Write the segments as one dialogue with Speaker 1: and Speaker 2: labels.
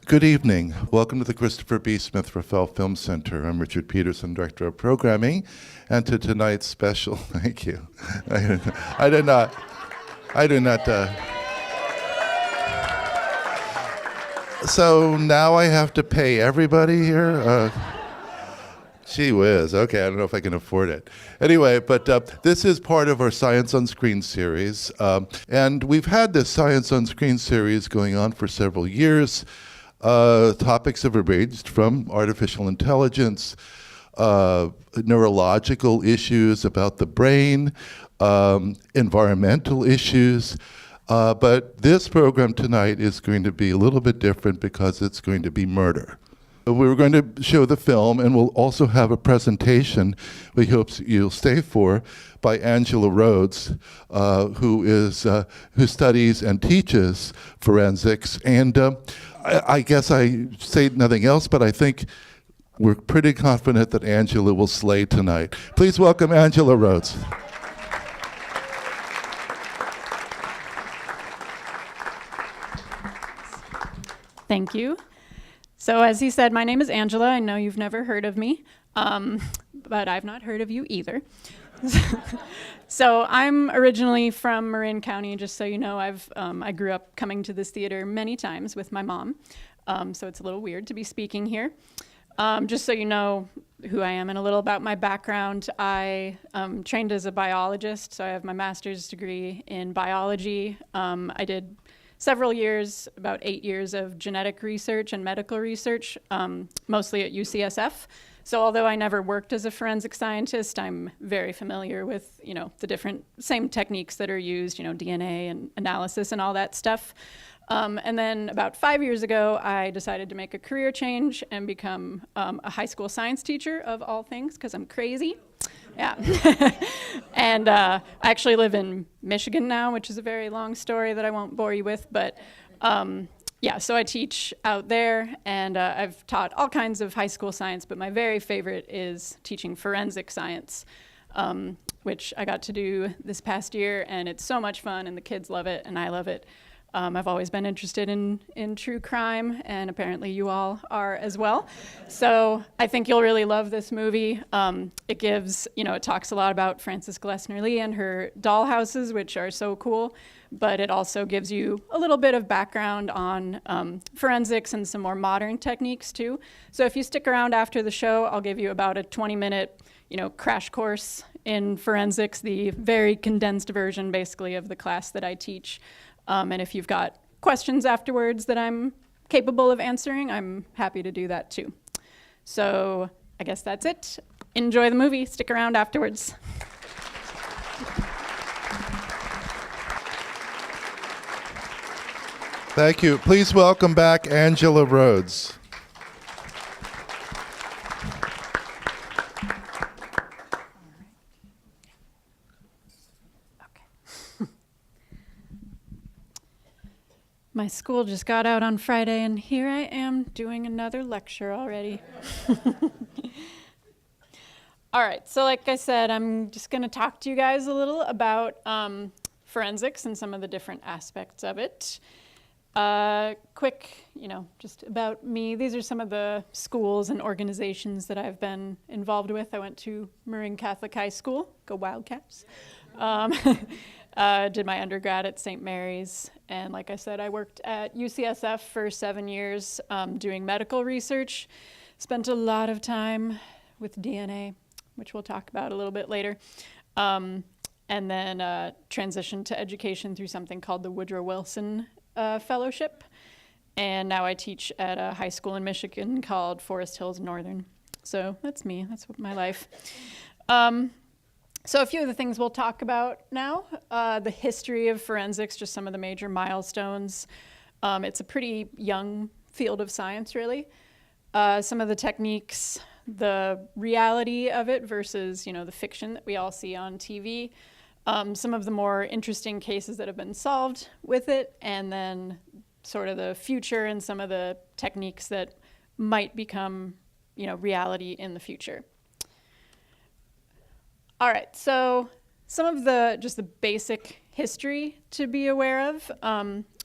Speaker 1: Good evening. Welcome to the Christopher B. Smith Rafael Film Center. I'm Richard Peterson, Director of Programming, and to tonight's special, thank you. I do not. So now I have to pay everybody here? Gee whiz, okay, I don't know if I can afford it. Anyway, but this is part of our Science on Screen series. And we've had this Science on Screen series going on for several years. Topics have ranged from artificial intelligence, neurological issues about the brain, environmental issues. But this program tonight is going to be a little bit different because it's going to be murder. We're going to show the film, and we'll also have a presentation we hope you'll stay for by Angela Rhoades, who studies and teaches forensics. And I guess I say nothing else, but I think we're pretty confident that Angela will slay tonight. Please welcome Angela Rhoades.
Speaker 2: Thank you. So as he said, my name is Angela. I know you've never heard of me, but I've not heard of you either. So I'm originally from Marin County, just so you know. I grew up coming to this theater many times with my mom, so it's a little weird to be speaking here. Just so you know who I am and a little about my background, I trained as a biologist, so I have my master's degree in biology. I did several years, about 8 years of genetic research and medical research, mostly at UCSF. So although I never worked as a forensic scientist, I'm very familiar with, the same techniques that are used, DNA and analysis and all that stuff. And then about 5 years ago, I decided to make a career change and become a high school science teacher of all things, because I'm crazy. Yeah. And I actually live in Michigan now, which is a very long story that I won't bore you with. But yeah, so I teach out there, and I've taught all kinds of high school science, but my very favorite is teaching forensic science, which I got to do this past year, and it's so much fun, and the kids love it, and I love it. I've always been interested in true crime, and apparently you all are as well. So I think you'll really love this movie. It gives, it talks a lot about Frances Glessner Lee and her dollhouses, which are so cool, but it also gives you a little bit of background on forensics and some more modern techniques too. So if you stick around after the show, I'll give you about a 20-minute, crash course in forensics, the very condensed version basically of the class that I teach. And if you've got questions afterwards that I'm capable of answering, I'm happy to do that too. So I guess that's it. Enjoy the movie. Stick around afterwards.
Speaker 1: Thank you. Please welcome back Angela Rhoades.
Speaker 2: My school just got out on Friday, and here I am doing another lecture already. All right, so like I said, I'm just going to talk to you guys a little about forensics and some of the different aspects of it. Quick, just about me. These are some of the schools and organizations that I've been involved with. I went to Marin Catholic High School. Go Wildcats. Did my undergrad at St. Mary's, and like I said, I worked at UCSF for 7 years doing medical research. Spent a lot of time with DNA, which we'll talk about a little bit later, and then transitioned to education through something called the Woodrow Wilson Fellowship, and now I teach at a high school in Michigan called Forest Hills Northern. So that's me, that's my life. So a few of the things we'll talk about now, the history of forensics, just some of the major milestones. It's a pretty young field of science, really. Some of the techniques, the reality of it versus, the fiction that we all see on TV. Some of the more interesting cases that have been solved with it, and then sort of the future and some of the techniques that might become, reality in the future. All right, so some of the basic history to be aware of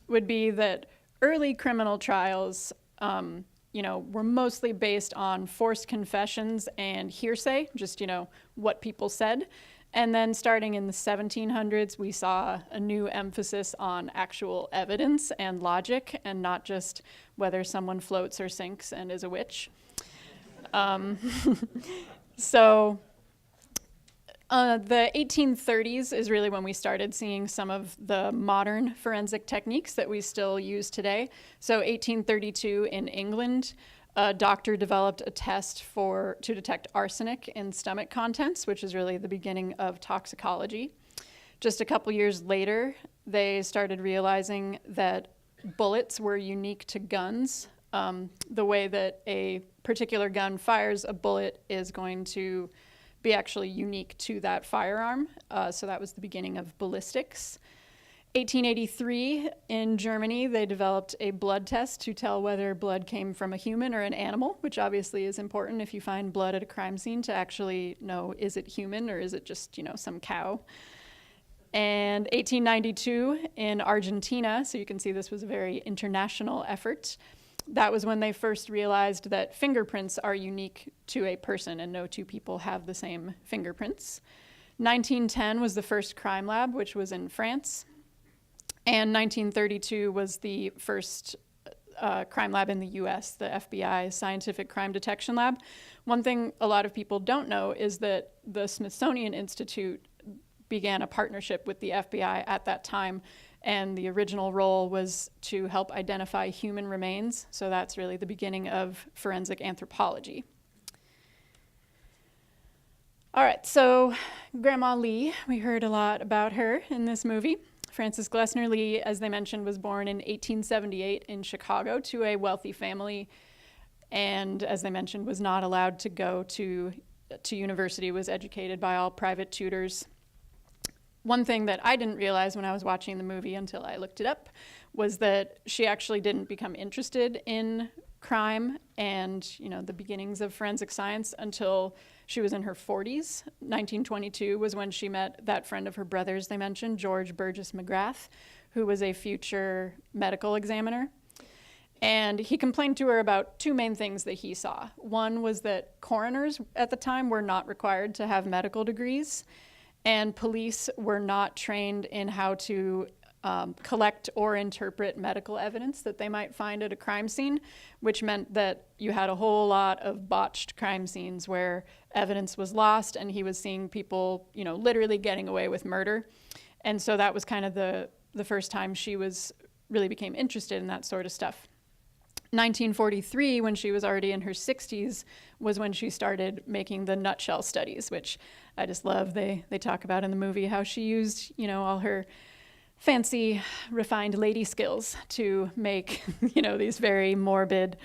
Speaker 2: would be that early criminal trials were mostly based on forced confessions and hearsay, just, what people said. And then starting in the 1700s, we saw a new emphasis on actual evidence and logic, and not just whether someone floats or sinks and is a witch. So the 1830s is really when we started seeing some of the modern forensic techniques that we still use today. So 1832 in England, a doctor developed a test to detect arsenic in stomach contents, which is really the beginning of toxicology. Just a couple years later, they started realizing that bullets were unique to guns. The way that a particular gun fires a bullet is going to be actually unique to that firearm. So that was the beginning of ballistics. 1883 in Germany, they developed a blood test to tell whether blood came from a human or an animal, which obviously is important if you find blood at a crime scene to actually know, is it human or is it just, some cow? And 1892 in Argentina, so you can see this was a very international effort. That was when they first realized that fingerprints are unique to a person and no two people have the same fingerprints. 1910 was the first crime lab, which was in France. And 1932 was the first crime lab in the US, the FBI Scientific Crime Detection Lab. One thing a lot of people don't know is that the Smithsonian Institute began a partnership with the FBI at that time, and the original role was to help identify human remains. So that's really the beginning of forensic anthropology. All right, so Grandma Lee, we heard a lot about her in this movie. Frances Glessner Lee, as they mentioned, was born in 1878 in Chicago to a wealthy family, and as they mentioned, was not allowed to go to university, was educated by all private tutors. One thing that I didn't realize when I was watching the movie until I looked it up was that she actually didn't become interested in crime and, the beginnings of forensic science until she was in her 40s. 1922 was when she met that friend of her brother's they mentioned, George Burgess McGrath, who was a future medical examiner. And he complained to her about two main things that he saw. One was that coroners at the time were not required to have medical degrees, and police were not trained in how to collect or interpret medical evidence that they might find at a crime scene, which meant that you had a whole lot of botched crime scenes where evidence was lost and he was seeing people, literally getting away with murder. And so that was kind of the first time she really became interested in that sort of stuff. 1943, when she was already in her 60s, was when she started making the nutshell studies, which I just love. They talk about in the movie how she used, all her fancy, refined lady skills to make, these very morbid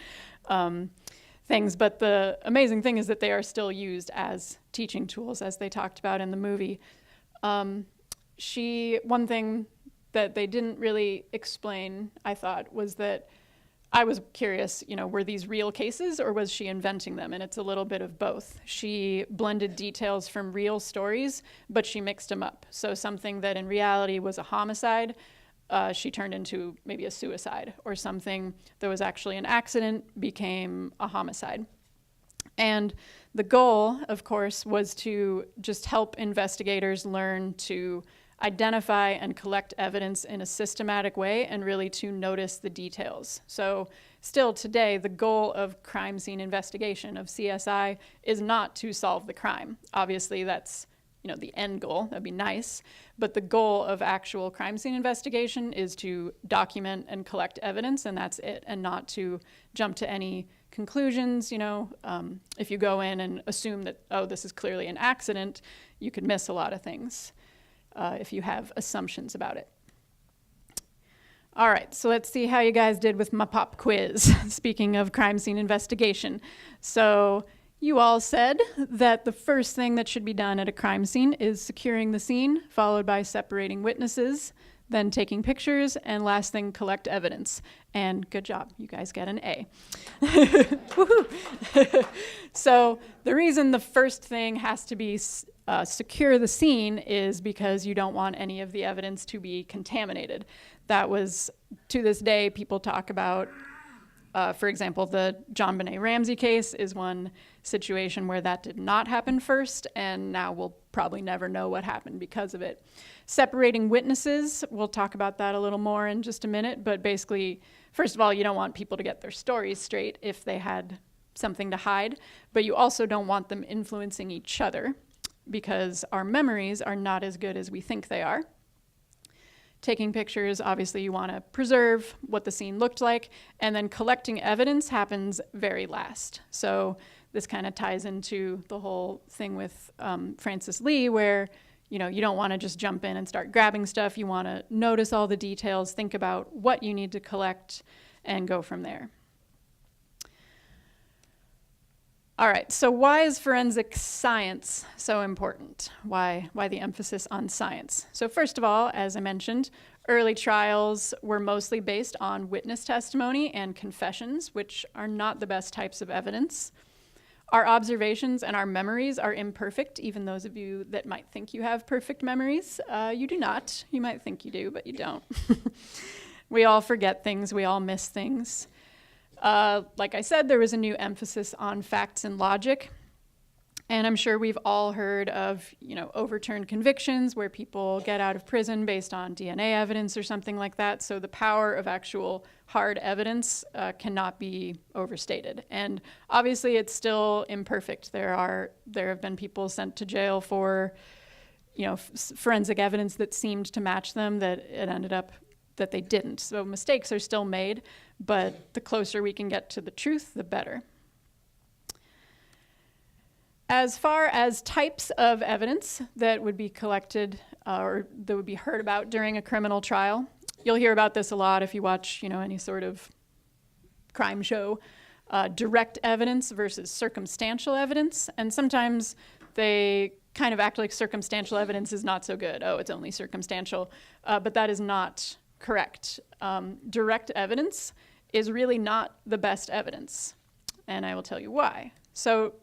Speaker 2: things. But the amazing thing is that they are still used as teaching tools, as they talked about in the movie. One thing that they didn't really explain, I thought, was that I was curious, were these real cases or was she inventing them? And it's a little bit of both. She blended details from real stories, but she mixed them up. So something that in reality was a homicide, she turned into maybe a suicide, or something that was actually an accident became a homicide. And the goal, of course, was to just help investigators learn to identify and collect evidence in a systematic way and really to notice the details. So still today, the goal of crime scene investigation, of CSI, is not to solve the crime. Obviously, that's the end goal. That'd be nice. But the goal of actual crime scene investigation is to document and collect evidence, and that's it, and not to jump to any conclusions. If you go in and assume that, this is clearly an accident, you could miss a lot of things if you have assumptions about it. All right, so let's see how you guys did with my pop quiz, speaking of crime scene investigation. So you all said that the first thing that should be done at a crime scene is securing the scene, followed by separating witnesses, then taking pictures, and last thing, collect evidence. And good job, you guys get an A. Woohoo! So the reason the first thing has to be secure the scene is because you don't want any of the evidence to be contaminated. That was, to this day, people talk about For example, the John Benet Ramsey case is one situation where that did not happen first, and now we'll probably never know what happened because of it. Separating witnesses, we'll talk about that a little more in just a minute, but basically, first of all, you don't want people to get their stories straight if they had something to hide, but you also don't want them influencing each other because our memories are not as good as we think they are. Taking pictures, obviously you want to preserve what the scene looked like, and then collecting evidence happens very last. So this kind of ties into the whole thing with Frances Lee, where you don't want to just jump in and start grabbing stuff. You want to notice all the details, think about what you need to collect, and go from there. All right, so why is forensic science so important? Why the emphasis on science? So first of all, as I mentioned, early trials were mostly based on witness testimony and confessions, which are not the best types of evidence. Our observations and our memories are imperfect, even those of you that might think you have perfect memories. You do not. You might think you do, but you don't. We all forget things. We all miss things. Like I said, there was a new emphasis on facts and logic. And I'm sure we've all heard of, overturned convictions where people get out of prison based on DNA evidence or something like that. So the power of actual hard evidence cannot be overstated. And obviously it's still imperfect. There have been people sent to jail for, forensic evidence that seemed to match them that it ended up that they didn't. So mistakes are still made, but the closer we can get to the truth, the better. As far as types of evidence that would be collected or that would be heard about during a criminal trial, you'll hear about this a lot if you watch, any sort of crime show. Direct evidence versus circumstantial evidence, and sometimes they kind of act like circumstantial evidence is not so good. Oh, it's only circumstantial, but that is not correct. Direct evidence is really not the best evidence, and I will tell you why. So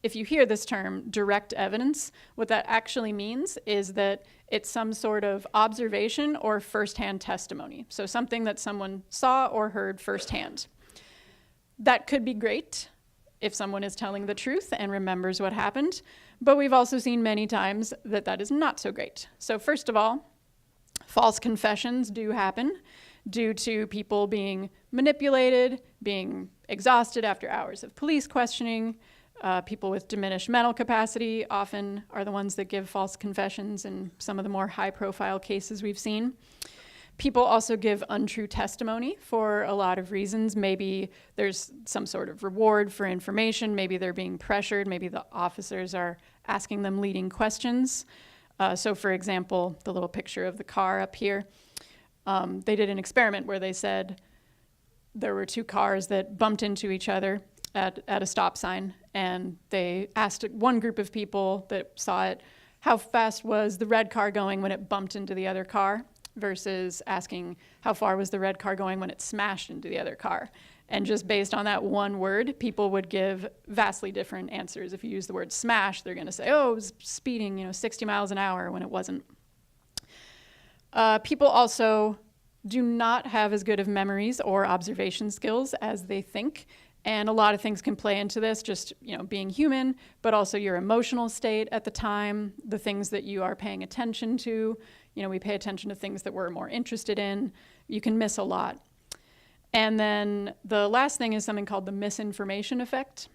Speaker 2: if you hear this term, direct evidence, what that actually means is that it's some sort of observation or firsthand testimony. So something that someone saw or heard firsthand. That could be great if someone is telling the truth and remembers what happened, but we've also seen many times that that is not so great. So first of all, false confessions do happen due to people being manipulated, being exhausted after hours of police questioning. People with diminished mental capacity often are the ones that give false confessions in some of the more high-profile cases we've seen. People also give untrue testimony for a lot of reasons. Maybe there's some sort of reward for information. Maybe they're being pressured. Maybe the officers are asking them leading questions. So for example, the little picture of the car up here, they did an experiment where they said there were two cars that bumped into each other at a stop sign, and they asked one group of people that saw it, how fast was the red car going when it bumped into the other car, versus asking how far was the red car going when it smashed into the other car. And just based on that one word, people would give vastly different answers. If you use the word smash, they're going to say, oh, it was speeding 60 miles an hour when it wasn't. People also do not have as good of memories or observation skills as they think. And a lot of things can play into this, just being human, but also your emotional state at the time, the things that you are paying attention to. We pay attention to things that we're more interested in. You can miss a lot. And then the last thing is something called the misinformation effect.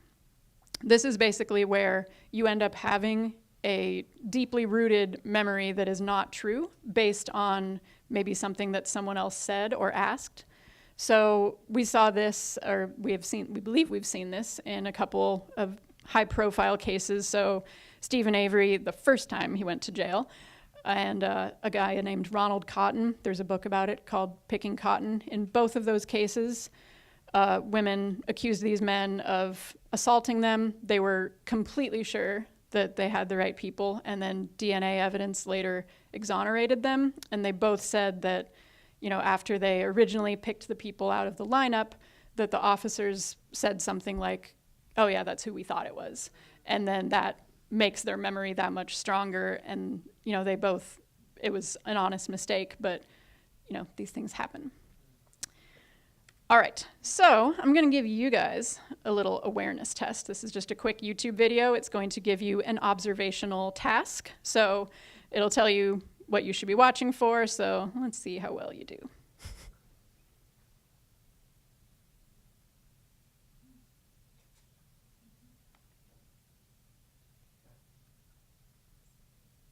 Speaker 2: This is basically where you end up having a deeply rooted memory that is not true based on maybe something that someone else said or asked. So we saw this, or we believe we've seen this in a couple of high-profile cases. So Stephen Avery, the first time he went to jail, and a guy named Ronald Cotton. There's a book about it called Picking Cotton. In both of those cases, women accused these men of assaulting them. They were completely sure that they had the right people, and then DNA evidence later exonerated them. And they both said that after they originally picked the people out of the lineup, that the officers said something like, oh yeah, that's who we thought it was. And then that makes their memory that much stronger. And, it was an honest mistake, but, these things happen. All right, so I'm going to give you guys a little awareness test. This is just a quick YouTube video. It's going to give you an observational task. So it'll tell you what you should be watching for. So let's see how well you do.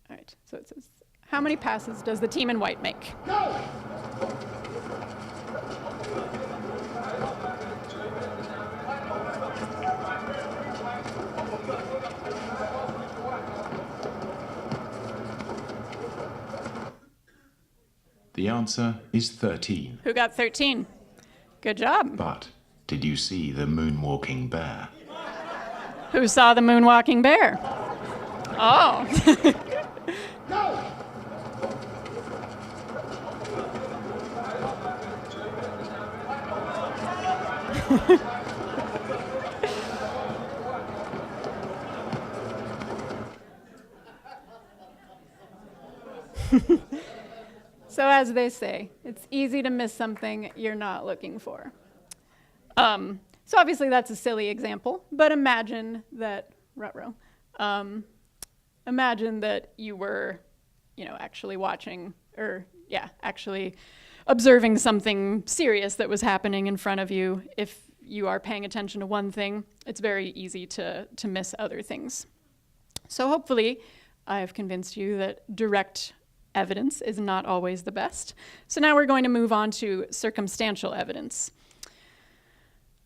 Speaker 2: All right, so it says, how many passes does the team in white make?
Speaker 3: Go!
Speaker 4: The answer is 13.
Speaker 2: Who got 13? Good job.
Speaker 4: But did you see the moonwalking bear?
Speaker 2: Who saw the moonwalking bear? Oh.
Speaker 3: Go!
Speaker 2: So as they say, it's easy to miss something you're not looking for. So obviously that's a silly example, but imagine that, imagine that you were, actually watching, actually observing something serious that was happening in front of you. If you are paying attention to one thing, it's very easy to miss other things. So hopefully I've convinced you that direct evidence is not always the best. So now we're going to move on to circumstantial evidence.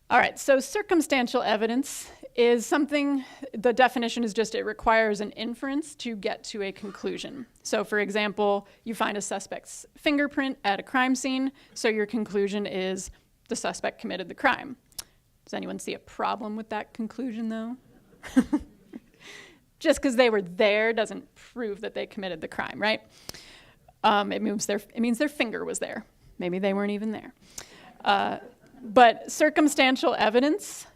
Speaker 2: All right, so circumstantial evidence is something, the definition is just it requires an inference to get to a conclusion. So for example, you find a suspect's fingerprint at a crime scene, so your conclusion is the suspect committed the crime. Does anyone see a problem with that conclusion though? Just because they were there doesn't prove that they committed the crime, right? It means their finger was there. Maybe they weren't even there. But circumstantial evidence,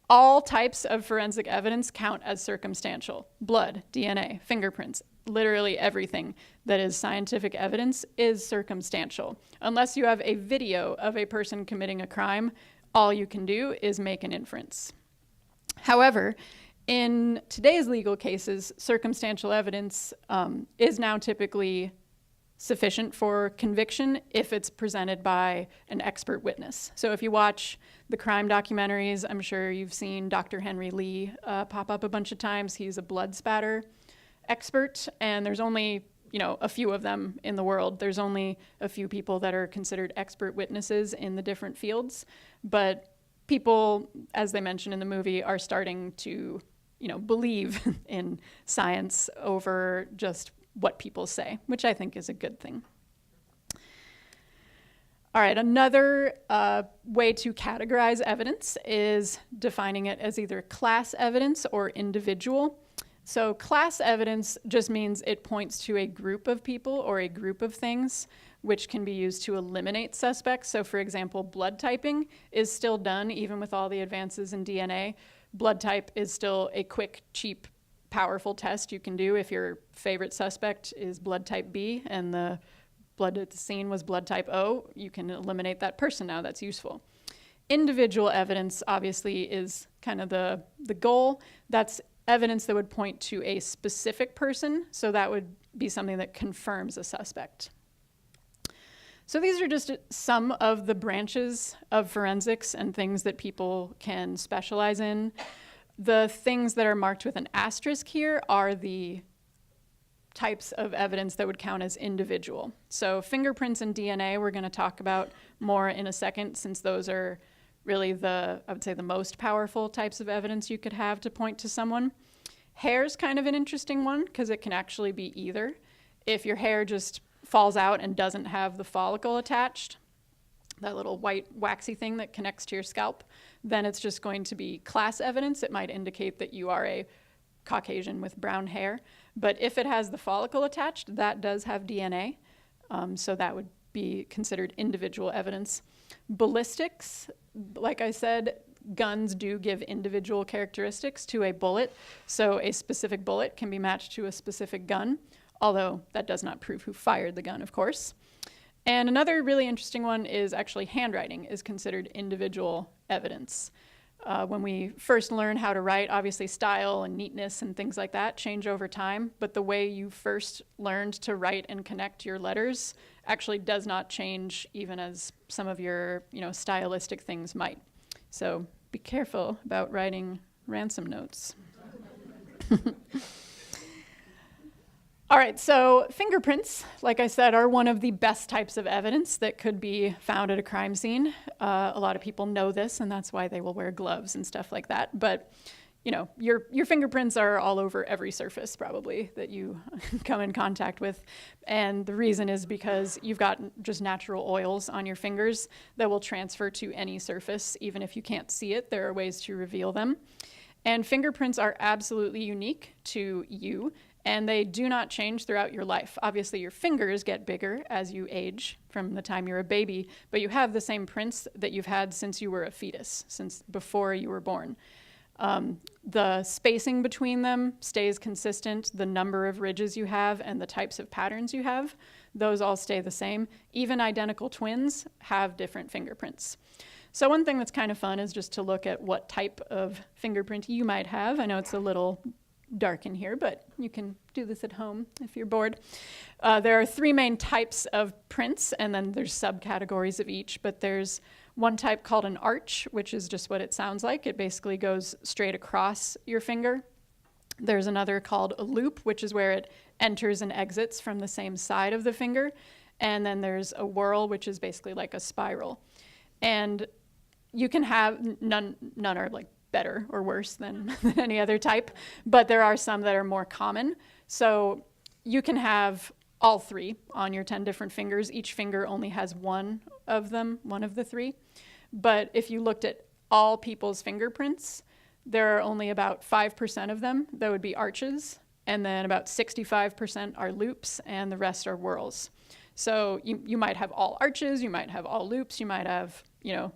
Speaker 2: all types of forensic evidence count as circumstantial. Blood, DNA, fingerprints, literally everything that is scientific evidence is circumstantial. Unless you have a video of a person committing a crime, all you can do is make an inference. However, in today's legal cases, circumstantial evidence is now typically sufficient for conviction if it's presented by an expert witness. So if you watch the crime documentaries, I'm sure you've seen Dr. Henry Lee pop up a bunch of times. He's a blood spatter expert, and there's only a few of them in the world. There's only a few people that are considered expert witnesses in the different fields, but people, as they mentioned in the movie, are starting to believe in science over just what people say, which I think is a good thing. All right, another way to categorize evidence is defining it as either class evidence or individual. So class evidence just means it points to a group of people or a group of things, which can be used to eliminate suspects. So for example, blood typing is still done even with all the advances in DNA. Blood type is still a quick, cheap, powerful test you can do if your favorite suspect is blood type B and the blood at the scene was blood type O. You can eliminate that person now. That's useful. Individual evidence obviously is kind of the goal. That's evidence that would point to a specific person, so that would be something that confirms a suspect. So these are just some of the branches of forensics and things that people can specialize in. The things that are marked with an asterisk here are the types of evidence that would count as individual. So fingerprints and DNA we're going to talk about more in a second, since those are really I would say the most powerful types of evidence you could have to point to someone. Hair's kind of an interesting one because it can actually be either. If your hair just falls out and doesn't have the follicle attached, that little white waxy thing that connects to your scalp, then it's just going to be class evidence. It might indicate that you are a Caucasian with brown hair. But if it has the follicle attached, that does have DNA. So that would be considered individual evidence. Ballistics, like I said, guns do give individual characteristics to a bullet. So a specific bullet can be matched to a specific gun, although that does not prove who fired the gun, of course. And another really interesting one is actually handwriting is considered individual evidence. When we first learn how to write, obviously style and neatness and things like that change over time, but the way you first learned to write and connect your letters actually does not change, even as some of your, stylistic things might. So be careful about writing ransom notes. All right, so fingerprints, like I said, are one of the best types of evidence that could be found at a crime scene. A lot of people know this, and that's why they will wear gloves and stuff like that. But, your fingerprints are all over every surface, probably, that you come in contact with. And the reason is because you've got just natural oils on your fingers that will transfer to any surface. Even if you can't see it, there are ways to reveal them. And fingerprints are absolutely unique to you, and they do not change throughout your life. Obviously, your fingers get bigger as you age from the time you're a baby, but you have the same prints that you've had since you were a fetus, since before you were born. The spacing between them stays consistent. The number of ridges you have and the types of patterns you have, those all stay the same. Even identical twins have different fingerprints. So one thing that's kind of fun is just to look at what type of fingerprint you might have. I know it's a little dark in here, but you can do this at home if you're bored. There are three main types of prints, and then there's subcategories of each, but there's one type called an arch, which is just what it sounds like. It basically goes straight across your finger. There's another called a loop, which is where it enters and exits from the same side of the finger. And then there's a whorl, which is basically like a spiral. And you can have, none are like better or worse than any other type, but there are some that are more common. So you can have all three on your 10 different fingers. Each finger only has one of them, one of the three. But if you looked at all people's fingerprints, there are only about 5% of them that would be arches, and then about 65% are loops, and the rest are whorls. So you might have all arches, you might have all loops, you might have,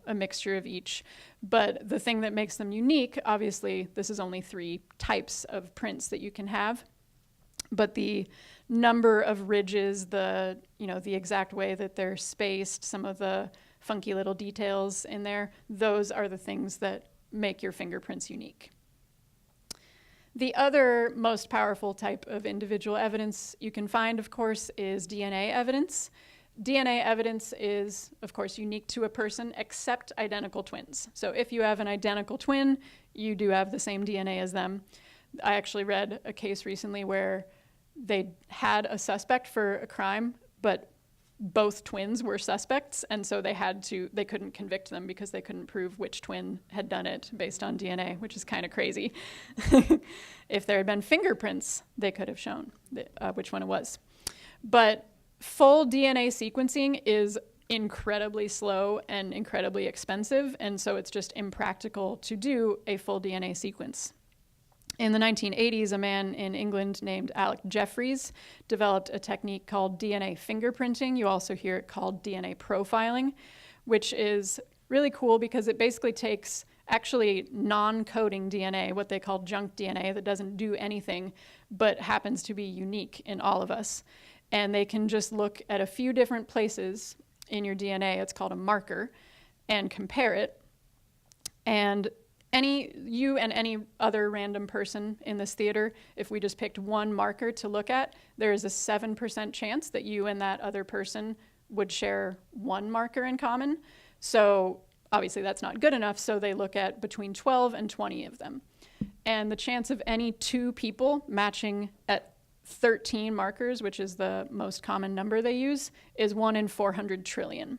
Speaker 2: a mixture of each. But the thing that makes them unique, obviously, this is only 3 types of prints that you can have. But the number of ridges, the exact way that they're spaced, some of the funky little details in there, those are the things that make your fingerprints unique. The other most powerful type of individual evidence you can find, of course, is DNA evidence. DNA evidence is, of course, unique to a person except identical twins. So if you have an identical twin, you do have the same DNA as them. I actually read a case recently where they had a suspect for a crime, but both twins were suspects, and so they couldn't convict them because they couldn't prove which twin had done it based on DNA, which is kind of crazy. If there had been fingerprints, they could have shown which one it was. But full DNA sequencing is incredibly slow and incredibly expensive, and so it's just impractical to do a full DNA sequence. In the 1980s, a man in England named Alec Jeffreys developed a technique called DNA fingerprinting. You also hear it called DNA profiling, which is really cool because it basically takes actually non-coding DNA, what they call junk DNA, that doesn't do anything but happens to be unique in all of us. And they can just look at a few different places in your DNA, it's called a marker, and compare it. And you and any other random person in this theater, if we just picked one marker to look at, there is a 7% chance that you and that other person would share one marker in common. So obviously that's not good enough, so they look at between 12 and 20 of them. And the chance of any 2 people matching at 13 markers, which is the most common number they use, is 1 in 400 trillion.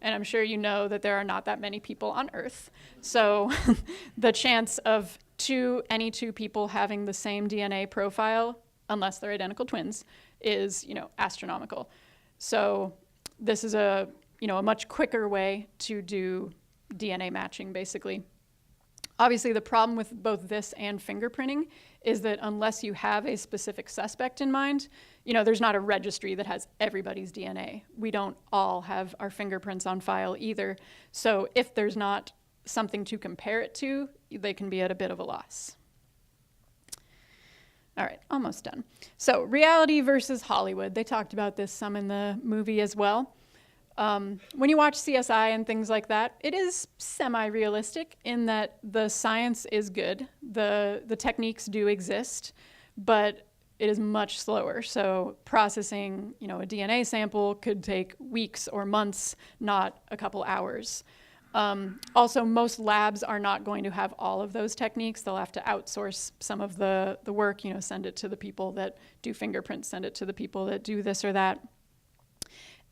Speaker 2: And I'm sure you know that there are not that many people on Earth. So the chance of any two people having the same DNA profile, unless they're identical twins, is, astronomical. So this is a much quicker way to do DNA matching, basically. Obviously, the problem with both this and fingerprinting is that unless you have a specific suspect in mind, there's not a registry that has everybody's DNA. We don't all have our fingerprints on file either. So if there's not something to compare it to, they can be at a bit of a loss. All right, almost done. So reality versus Hollywood. They talked about this some in the movie as well. When you watch CSI and things like that, it is semi-realistic in that the science is good, the techniques do exist, but it is much slower. So processing, a DNA sample could take weeks or months, not a couple hours. Also, most labs are not going to have all of those techniques. They'll have to outsource some of the work, send it to the people that do fingerprints, send it to the people that do this or that.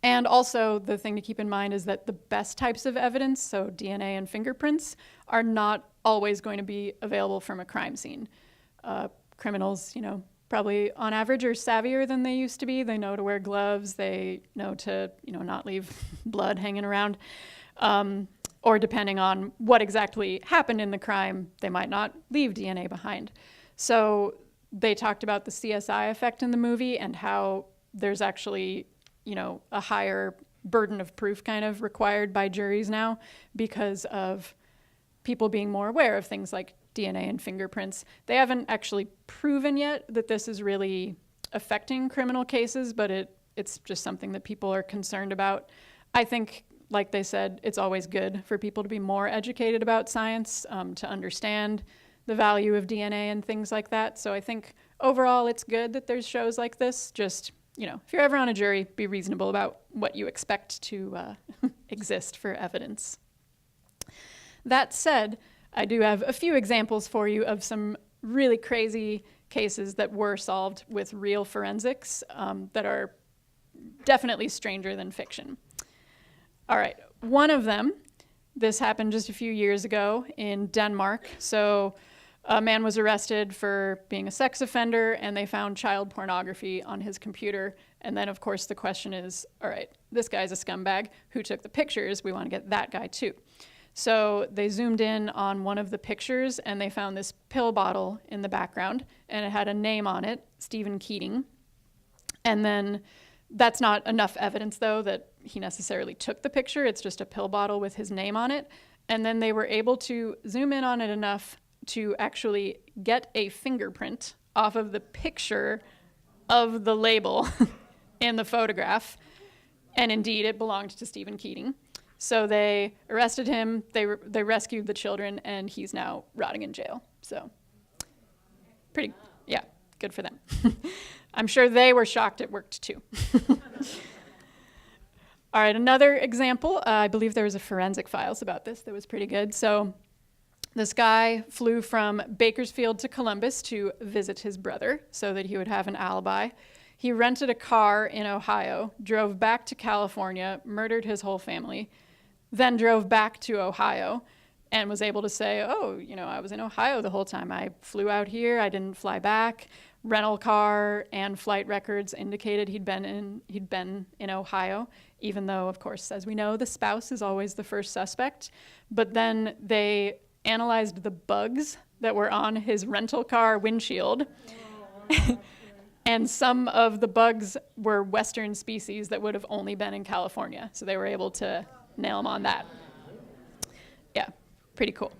Speaker 2: And also, the thing to keep in mind is that the best types of evidence, so DNA and fingerprints, are not always going to be available from a crime scene. Criminals, probably on average are savvier than they used to be. They know to wear gloves. They know to, not leave blood hanging around. Or depending on what exactly happened in the crime, they might not leave DNA behind. So they talked about the CSI effect in the movie and how there's actually, a higher burden of proof kind of required by juries now because of people being more aware of things like DNA and fingerprints. They haven't actually proven yet that this is really affecting criminal cases, but it's just something that people are concerned about. I think, like they said, it's always good for people to be more educated about science, to understand the value of DNA and things like that. So I think overall it's good that there's shows like this. Just, if you're ever on a jury, be reasonable about what you expect to exist for evidence. That said, I do have a few examples for you of some really crazy cases that were solved with real forensics that are definitely stranger than fiction. All right, one of them, this happened just a few years ago in Denmark. So a man was arrested for being a sex offender, and they found child pornography on his computer. And then, of course, the question is, all right, this guy's a scumbag. Who took the pictures? We want to get that guy, too. So they zoomed in on one of the pictures, and they found this pill bottle in the background, and it had a name on it, Stephen Keating. And then that's not enough evidence, though, that he necessarily took the picture. It's just a pill bottle with his name on it. And then they were able to zoom in on it enough to actually get a fingerprint off of the picture of the label in the photograph. And indeed, it belonged to Stephen Keating. So they arrested him, they rescued the children, and he's now rotting in jail. So good for them. I'm sure they were shocked it worked too. All right, another example. I believe there was a forensic files about this that was pretty good. So this guy flew from Bakersfield to Columbus to visit his brother so that he would have an alibi. He rented a car in Ohio, drove back to California, murdered his whole family, then drove back to Ohio and was able to say, I was in Ohio the whole time. I flew out here, I didn't fly back. Rental car and flight records indicated he'd been in Ohio, even though, of course, as we know, the spouse is always the first suspect. But then they analyzed the bugs that were on his rental car windshield. And some of the bugs were Western species that would have only been in California. So they were able to nail him on that. Yeah, pretty cool.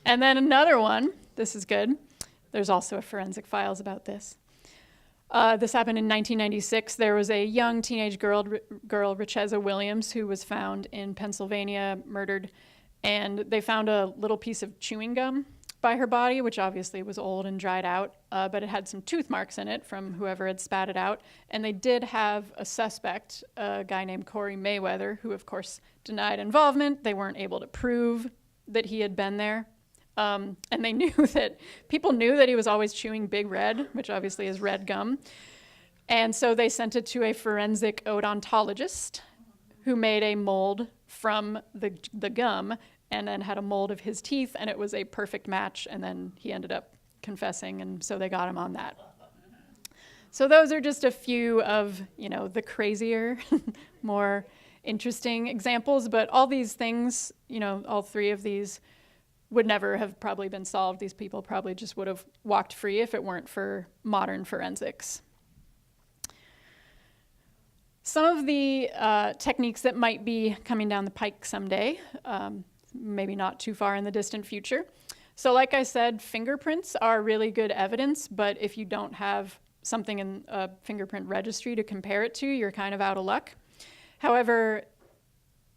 Speaker 2: And then another one, this is good. There's also a forensic files about this. This happened in 1996. There was a young teenage girl, Richeza Williams, who was found in Pennsylvania, murdered. And they found a little piece of chewing gum by her body, which obviously was old and dried out, but it had some tooth marks in it from whoever had spat it out. And they did have a suspect, a guy named Corey Mayweather, who of course denied involvement. They weren't able to prove that he had been there. And they knew that, people knew that he was always chewing Big Red, which obviously is red gum. And so they sent it to a forensic odontologist who made a mold from the gum and then had a mold of his teeth, and it was a perfect match, and then he ended up confessing, and so they got him on that. So those are just a few of, the crazier, more interesting examples, but all these things, all three of these would never have probably been solved. These people probably just would have walked free if it weren't for modern forensics. Some of the techniques that might be coming down the pike someday, maybe not too far in the distant future. So like I said, fingerprints are really good evidence, but if you don't have something in a fingerprint registry to compare it to, you're kind of out of luck. However,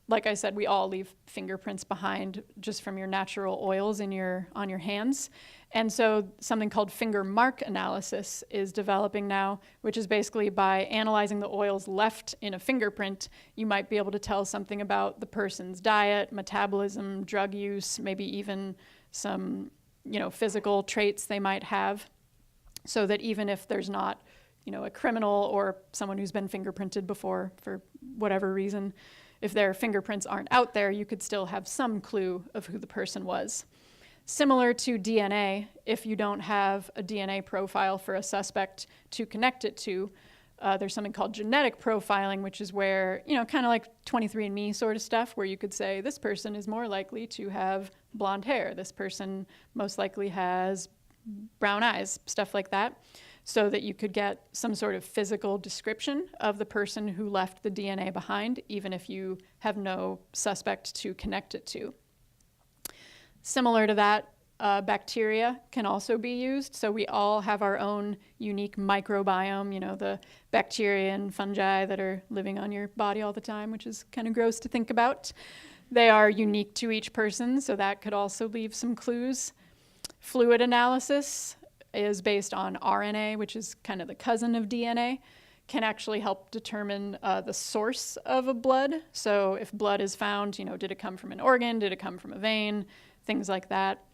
Speaker 2: like I said, we all leave fingerprints behind just from your natural oils on your hands. And so something called finger mark analysis is developing now, which is basically by analyzing the oils left in a fingerprint, you might be able to tell something about the person's diet, metabolism, drug use, maybe even some, physical traits they might have, so that even if there's not, a criminal or someone who's been fingerprinted before for whatever reason, if their fingerprints aren't out there, you could still have some clue of who the person was. Similar to DNA, if you don't have a DNA profile for a suspect to connect it to, there's something called genetic profiling, which is where, kind of like 23andMe sort of stuff, where you could say this person is more likely to have blonde hair, this person most likely has brown eyes, stuff like that, so that you could get some sort of physical description of the person who left the DNA behind, even if you have no suspect to connect it to. Similar to that, bacteria can also be used. So we all have our own unique microbiome, the bacteria and fungi that are living on your body all the time, which is kind of gross to think about. They are unique to each person, so that could also leave some clues. Fluid analysis is based on RNA, which is kind of the cousin of DNA, can actually help determine the source of a blood. So if blood is found, did it come from an organ? Did it come from a vein? Things like that.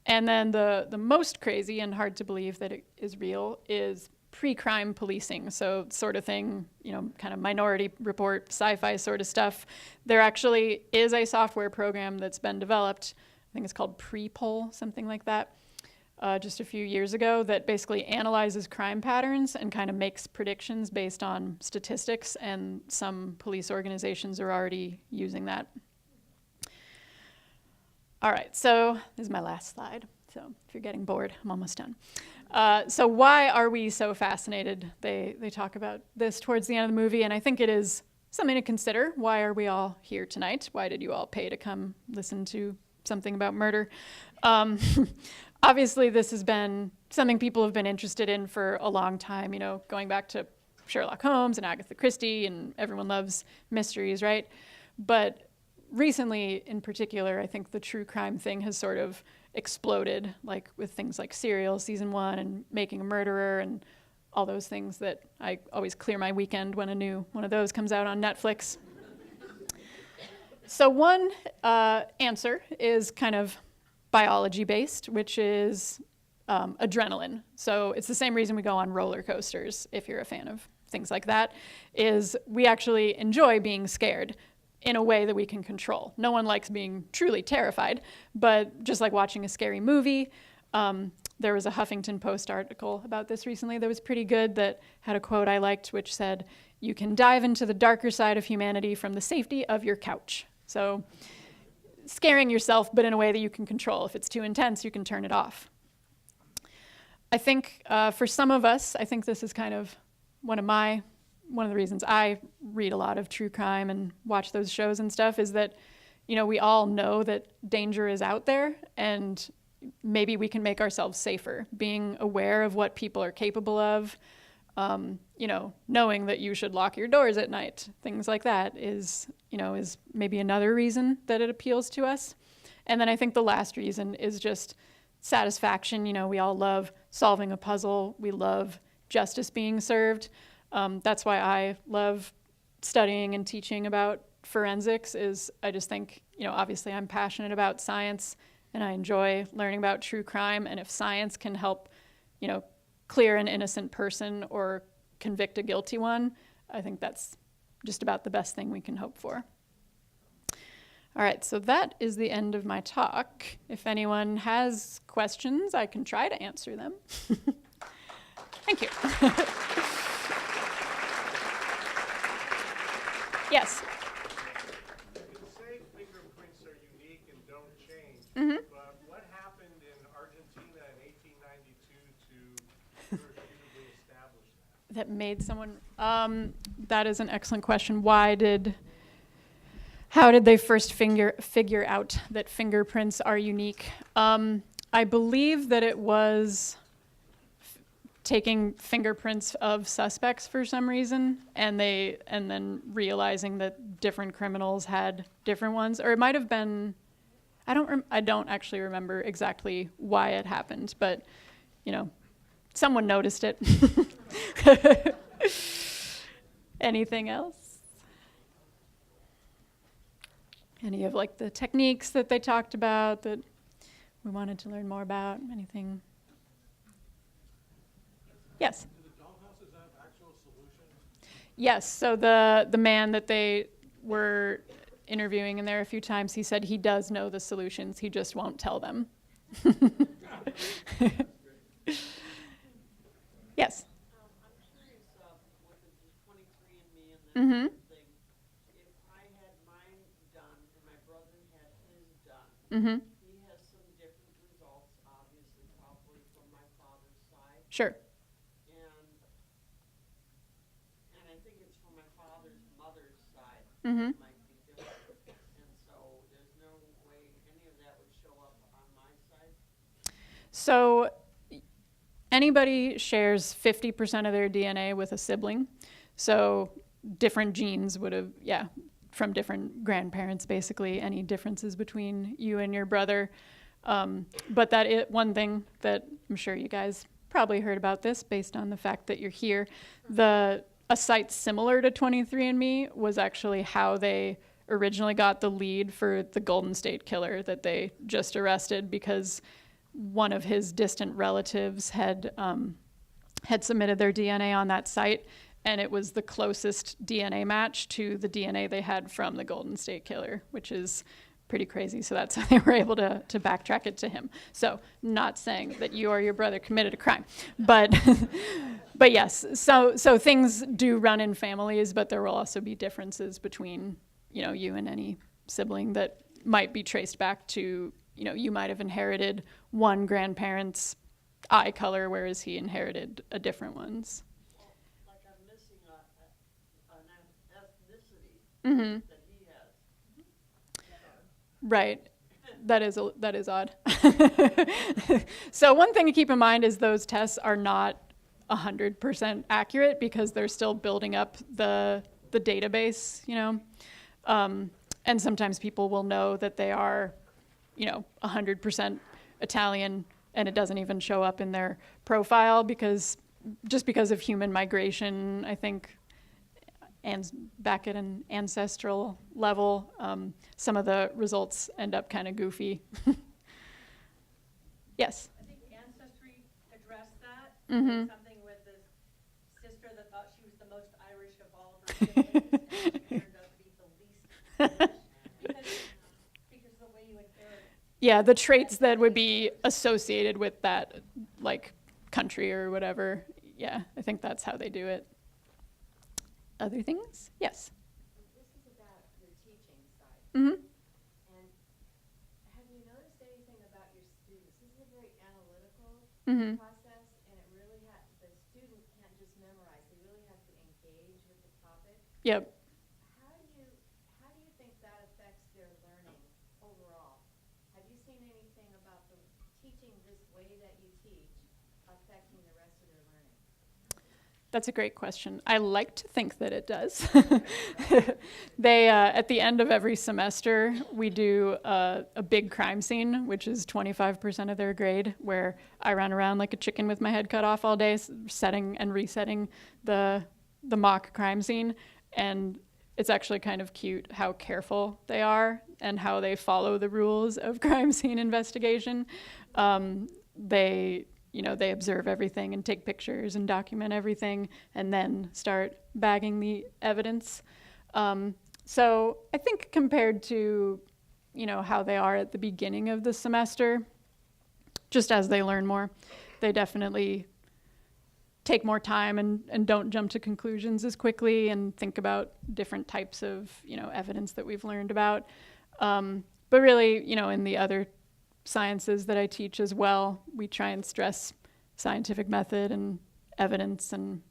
Speaker 2: And then the most crazy and hard to believe that it is real is pre-crime policing. So sort of thing, kind of Minority Report, sci-fi sort of stuff. There actually is a software program that's been developed, I think it's called Pre-Poll, something like that, just a few years ago, that basically analyzes crime patterns and kind of makes predictions based on statistics, and some police organizations are already using that. All right, so this is my last slide. So if you're getting bored, I'm almost done. So why are we so fascinated? They talk about this towards the end of the movie, and I think it is something to consider. Why are we all here tonight? Why did you all pay to come listen to something about murder? Obviously, this has been something people have been interested in for a long time, going back to Sherlock Holmes and Agatha Christie, and everyone loves mysteries, right? But recently, in particular, I think the true crime thing has sort of exploded, like with things like Serial Season 1 and Making a Murderer and all those things that I always clear my weekend when a new one of those comes out on Netflix. So one answer is kind of biology-based, which is adrenaline. So it's the same reason we go on roller coasters, if you're a fan of things like that, is we actually enjoy being scared in a way that we can control. No one likes being truly terrified, but just like watching a scary movie, there was a Huffington Post article about this recently that was pretty good, that had a quote I liked, which said, "You can dive into the darker side of humanity from the safety of your couch." So scaring yourself, but in a way that you can control. If it's too intense, you can turn it off. I think for some of us, I think this is kind of one of the reasons I read a lot of true crime and watch those shows and stuff, is that, we all know that danger is out there, and maybe we can make ourselves safer. Being aware of what people are capable of, knowing that you should lock your doors at night, things like that is maybe another reason that it appeals to us. And then I think the last reason is just satisfaction. We all love solving a puzzle. We love justice being served. That's why I love studying and teaching about forensics. Is I just think, obviously I'm passionate about science and I enjoy learning about true crime. And if science can help, clear an innocent person or convict a guilty one, I think that's just about the best thing we can hope for. All right, so that is the end of my talk. If anyone has questions, I can try to answer them. Thank you. Yes.
Speaker 5: You say fingerprints are unique and don't change, but what happened in Argentina in 1892 to irrefutably establish that?
Speaker 2: That made someone, that is an excellent question. How did they first figure out that fingerprints are unique? I believe that it was taking fingerprints of suspects for some reason, and then realizing that different criminals had different ones, or it might have been, I don't actually remember exactly why it happened, but you know, someone noticed it. Anything else? Any of like the techniques that they talked about that we wanted to learn more about? Anything? Yes.
Speaker 5: Do the dollhouses have actual solutions?
Speaker 2: Yes. So the man that they were interviewing in there a few times, he said he does know the solutions. He just won't tell them. Yes.
Speaker 6: I'm curious, with the 23andMe and
Speaker 2: Mm-hmm.
Speaker 6: that thing, if I had mine done and my brother had his done,
Speaker 2: Mm-hmm.
Speaker 6: he has some different results, obviously, probably from my father's side,
Speaker 2: Sure.
Speaker 6: and I think it's from my father's mother's side.
Speaker 2: Mm-hmm.
Speaker 6: It might be different, and so there's no way any of that would show up on my side.
Speaker 2: So anybody shares 50% of their DNA with a sibling. So different genes would have, from different grandparents, basically, any differences between you and your brother. But one thing that I'm sure you guys probably heard about this based on the fact that you're here, a site similar to 23andMe was actually how they originally got the lead for the Golden State Killer that they just arrested, because one of his distant relatives had submitted their DNA on that site, and it was the closest DNA match to the DNA they had from the Golden State Killer, which is pretty crazy. So that's how they were able to backtrack it to him. So not saying that you or your brother committed a crime, but but yes. So things do run in families, but there will also be differences between you and any sibling that might be traced back to you might have inherited one grandparent's eye color, whereas he inherited a different one's.
Speaker 6: Well, like I'm missing an ethnicity
Speaker 2: Mm-hmm.
Speaker 6: that he has.
Speaker 2: Right. That is odd. So one thing to keep in mind is those tests are not 100% accurate, because they're still building up the database, and sometimes people will know that they are 100% Italian, and it doesn't even show up in their profile because of human migration, I think, and back at an ancestral level, some of the results end up kind of goofy. Yes.
Speaker 7: I think Ancestry addressed that.
Speaker 2: Mm-hmm.
Speaker 7: Something with this sister that thought she was the most Irish of all of her siblings, and she turned out to be the least Irish because of the way you inherit.
Speaker 2: Yeah, the traits that would be associated with that, like, country or whatever. Yeah, I think that's how they do it. Other things? Yes.
Speaker 8: This is about your teaching side.
Speaker 2: Mm-hmm.
Speaker 8: And have you noticed anything about your students? This is a very analytical
Speaker 2: Mm-hmm.
Speaker 8: process, and it really the student can't just memorize. They really have to engage with the topic.
Speaker 2: Yep.
Speaker 8: How do you think that affects their learning overall? Have you seen anything about the teaching this way that you teach affecting the rest of their learning?
Speaker 2: That's a great question. I like to think that it does. They, at the end of every semester, we do a big crime scene, which is 25% of their grade, where I run around like a chicken with my head cut off all day, setting and resetting the mock crime scene. And it's actually kind of cute how careful they are and how they follow the rules of crime scene investigation. They observe everything and take pictures and document everything and then start bagging the evidence. So I think compared to, how they are at the beginning of the semester, just as they learn more, they definitely take more time and don't jump to conclusions as quickly and think about different types of, evidence that we've learned about. But really, in the other sciences that I teach as well, we try and stress scientific method and evidence and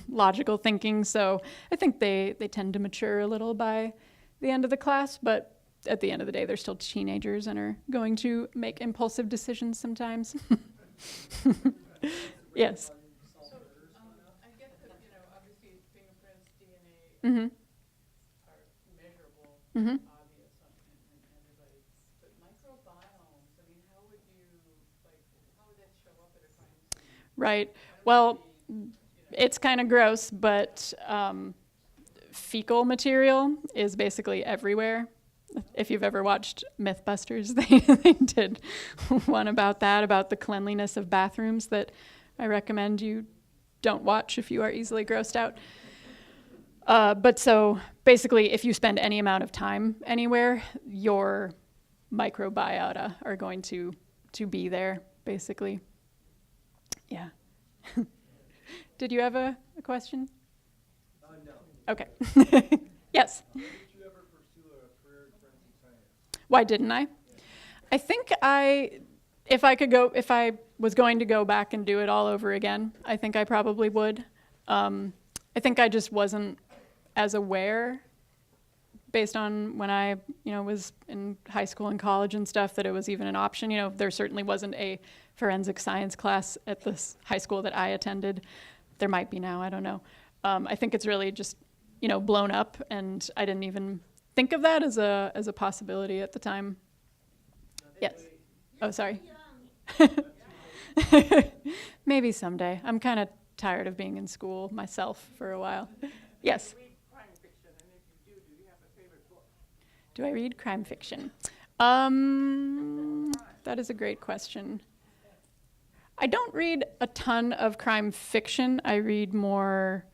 Speaker 2: logical thinking. So I think they tend to mature a little by the end of the class, but at the end of the day, they're still teenagers and are going to make impulsive decisions sometimes. Yes.
Speaker 6: So
Speaker 2: Mm-hmm.
Speaker 6: are measurable,
Speaker 2: Mm-hmm.
Speaker 6: obvious in everybody. But microbiomes, I mean, how would that show up at a crime scene?
Speaker 2: Right.
Speaker 6: How
Speaker 2: Well,
Speaker 6: would it be,
Speaker 2: it's kind of gross, but fecal material is basically everywhere. If you've ever watched Mythbusters, they did one about that, about the cleanliness of bathrooms that I recommend you don't watch if you are easily grossed out. But so basically, if you spend any amount of time anywhere, your microbiota are going to be there, basically. Yeah. Did you have a question?
Speaker 5: No.
Speaker 2: Okay. Yes.
Speaker 5: Why did you ever pursue a career in forensic science?
Speaker 2: Why didn't I? I think if I was going to go back and do it all over again, I think I probably would. I think I just wasn't as aware based on when I, was in high school and college and stuff that it was even an option. There certainly wasn't a forensic science class at this high school that I attended. There might be now, I don't know. I think it's really just, blown up, and I didn't even think of that as a possibility at the time. Yes. Oh, sorry. Maybe someday. I'm kind of tired of being in school myself for a while. Yes.
Speaker 6: read crime fiction, and if you do you have a favorite book?
Speaker 2: Do I read crime fiction? That is a great question. I don't read a ton of crime fiction. I read more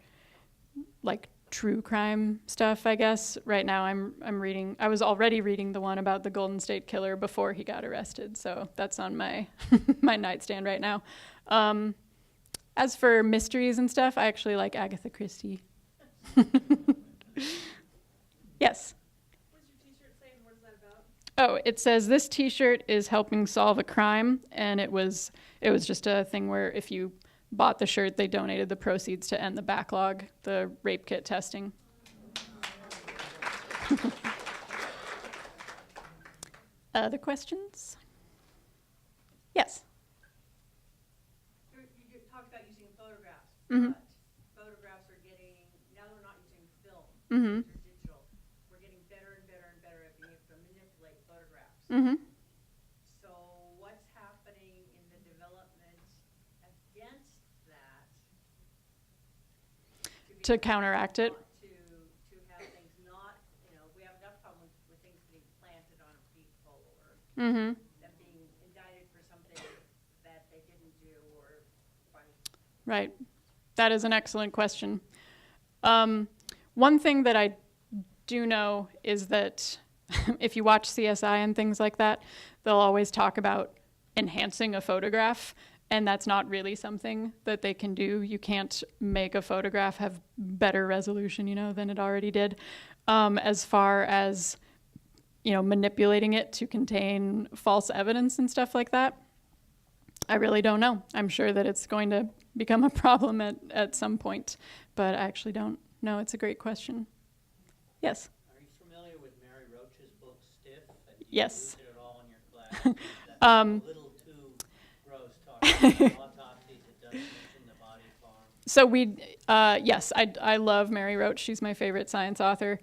Speaker 2: like true crime stuff, I guess. Right now I was already reading the one about the Golden State Killer before he got arrested, so that's on my my nightstand right now. As for mysteries and stuff, I actually like Agatha Christie. Yes.
Speaker 7: What's your t-shirt say and what is that about?
Speaker 2: Oh, it says this t-shirt is helping solve a crime, and it was just a thing where if you bought the shirt, they donated the proceeds to end the backlog, the rape kit testing. Other questions? Yes.
Speaker 7: You talked about using photographs,
Speaker 2: Mhm.
Speaker 7: but photographs are now they're not using film,
Speaker 2: Mhm.
Speaker 7: they're digital. We're getting better and better and better at being able to manipulate photographs.
Speaker 2: Mhm.
Speaker 7: So what's happening in the development against that?
Speaker 2: To counteract it.
Speaker 7: To have things not, we have enough problem with things being planted on people or
Speaker 2: Mhm.
Speaker 7: them being indicted for something that they didn't do or by.
Speaker 2: Right. That is an excellent question. One thing that I do know is that if you watch CSI and things like that, they'll always talk about enhancing a photograph, and that's not really something that they can do. You can't make a photograph have better resolution, than it already did. As far as, manipulating it to contain false evidence and stuff like that, I really don't know. I'm sure that it's going to become a problem at some point, but I actually don't know. It's a great question. Yes.
Speaker 9: Are you familiar with Mary Roach's book, Stiff? And do you
Speaker 2: Yes.
Speaker 9: use it at all in your class? That's
Speaker 2: Um,
Speaker 9: a little too gross talking about autopsies. It does mention the body farm.
Speaker 2: So yes, I love Mary Roach. She's my favorite science author.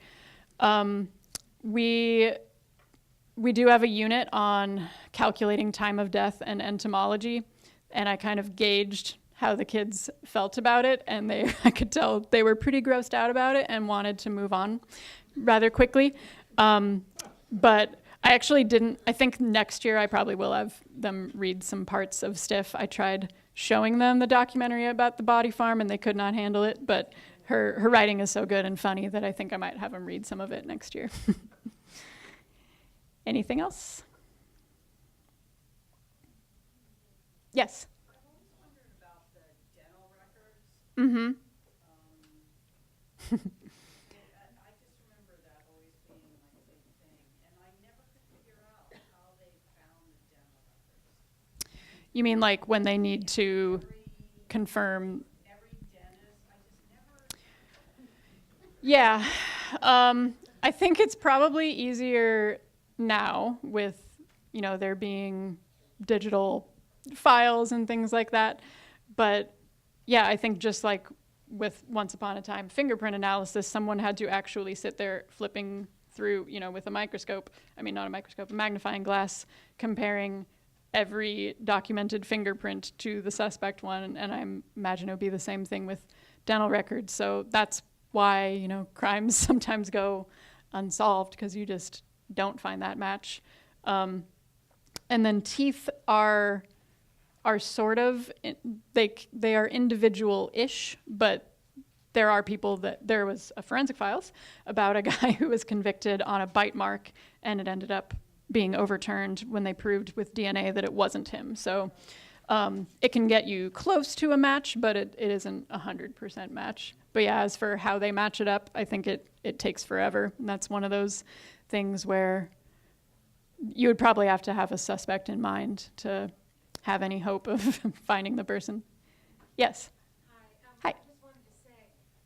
Speaker 2: We do have a unit on calculating time of death and entomology, and I kind of gauged how the kids felt about it, and I could tell they were pretty grossed out about it and wanted to move on rather quickly. But I actually didn't. I think next year I probably will have them read some parts of Stiff. I tried showing them the documentary about the body farm, and they could not handle it, but her writing is so good and funny that I think I might have them read some of it next year. Anything else? Yes.
Speaker 7: I've always wondered about the dental records.
Speaker 2: Mm-hmm.
Speaker 7: I just remember that always being my big thing, and I never could figure out how they found the dental records.
Speaker 2: You mean like when they need to confirm?
Speaker 7: Every dentist, I just never.
Speaker 2: Yeah. I think it's probably easier now with, there being digital files and things like that. But yeah, I think just like with once upon a time fingerprint analysis, someone had to actually sit there flipping through, with a microscope, not a microscope, a magnifying glass, comparing every documented fingerprint to the suspect one. And I imagine it would be the same thing with dental records. So that's why, crimes sometimes go unsolved, because you just don't find that match. And then teeth are sort of, they are individual-ish, but there are people there was a forensic files about a guy who was convicted on a bite mark, and it ended up being overturned when they proved with DNA that it wasn't him. So it can get you close to a match, but it isn't 100% match. But yeah, as for how they match it up, I think it takes forever. And that's one of those things where you would probably have to have a suspect in mind to have any hope of finding the person. Yes?
Speaker 8: Hi.
Speaker 2: Hi.
Speaker 8: I just wanted to say,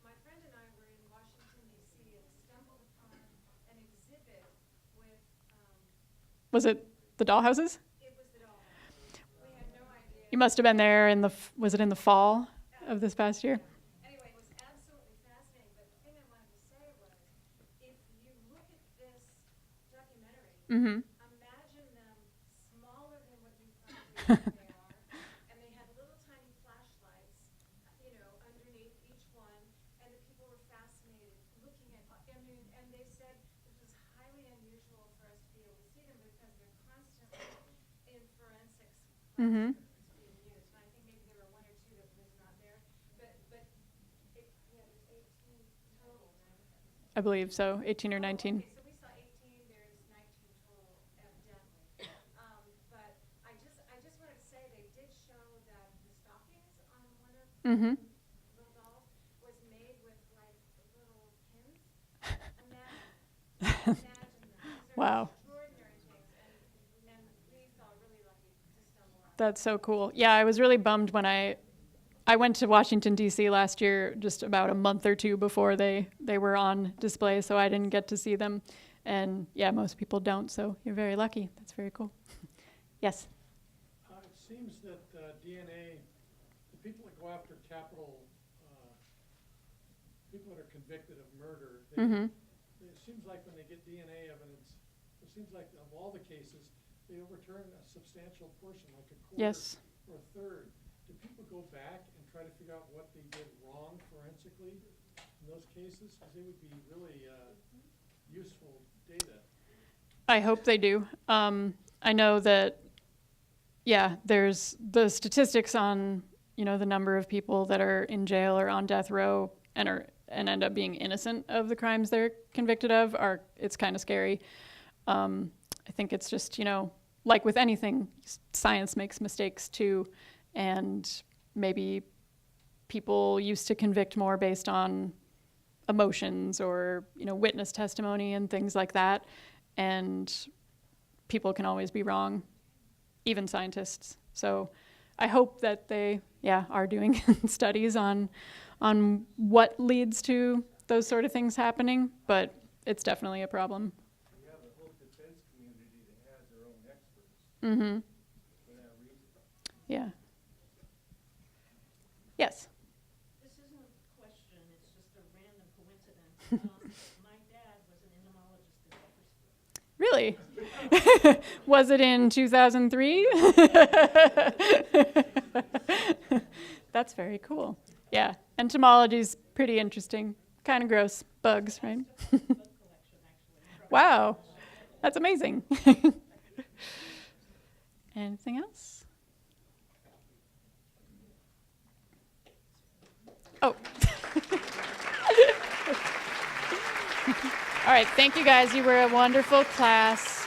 Speaker 8: my friend and I were in Washington, D.C. and stumbled upon an exhibit with,
Speaker 2: Was it the dollhouses?
Speaker 8: it was the dollhouse. We had no idea.
Speaker 2: You must have been there was it in the fall of this past year?
Speaker 8: Anyway, it was absolutely fascinating, but the thing I wanted to say was, if you look at this documentary,
Speaker 2: Mm-hmm.
Speaker 8: imagine them smaller than what you probably think they are, and they had little tiny flashlights, underneath each one, and the people were fascinated looking at, and they said this was highly unusual for us to be able to see them because they're constantly in forensics
Speaker 2: Mm-hmm.
Speaker 8: being used. And I think maybe there were one or two that was not there, but there's 18 total, right?
Speaker 2: I believe so, 18 or 19.
Speaker 8: Okay, so we saw 18, there's 19 total, evidently. But I just wanted to say, they did show that the stockings on one of
Speaker 2: Mm-hmm.
Speaker 8: the little dolls was made with, like, little pins. Imagine that. These are
Speaker 2: Wow.
Speaker 8: extraordinary things, and we felt really lucky to stumble on.
Speaker 2: That's so cool. Yeah, I was really bummed when I went to Washington, D.C. last year, just about a month or two before they were on display, so I didn't get to see them. And yeah, most people don't, so you're very lucky. That's very cool. Yes?
Speaker 5: It seems that DNA, the people that go after capital, people that are convicted of murder,
Speaker 2: Mm-hmm.
Speaker 5: it seems like when they get DNA evidence, it seems like of all the cases, they overturn a substantial portion, like a quarter
Speaker 2: Yes.
Speaker 5: or a third. Do people go back and try to figure out what they did wrong forensically in those cases? Because they would be really useful data.
Speaker 2: I hope they do. I know that, yeah, there's the statistics on, the number of people that are in jail or on death row and end up being innocent of the crimes they're convicted of it's kind of scary. I think it's just, like with anything, science makes mistakes too, and maybe people used to convict more based on emotions or, witness testimony and things like that, and people can always be wrong, even scientists. So I hope that they, are doing studies on what leads to those sort of things happening, but it's definitely a problem.
Speaker 5: You have a whole defense community that has their own experts
Speaker 2: Mm-hmm.
Speaker 5: for that reason.
Speaker 2: Yeah. Yes.
Speaker 10: This isn't a question, it's just a random coincidence. My dad was an entomologist in Bakersfield.
Speaker 2: Really? Was it in 2003? That's very cool. Yeah, entomology's pretty interesting. Kind of gross. Bugs, right?
Speaker 10: Bug collection, actually.
Speaker 2: Wow, that's amazing. Anything else? Oh. All right, thank you guys. You were a wonderful class.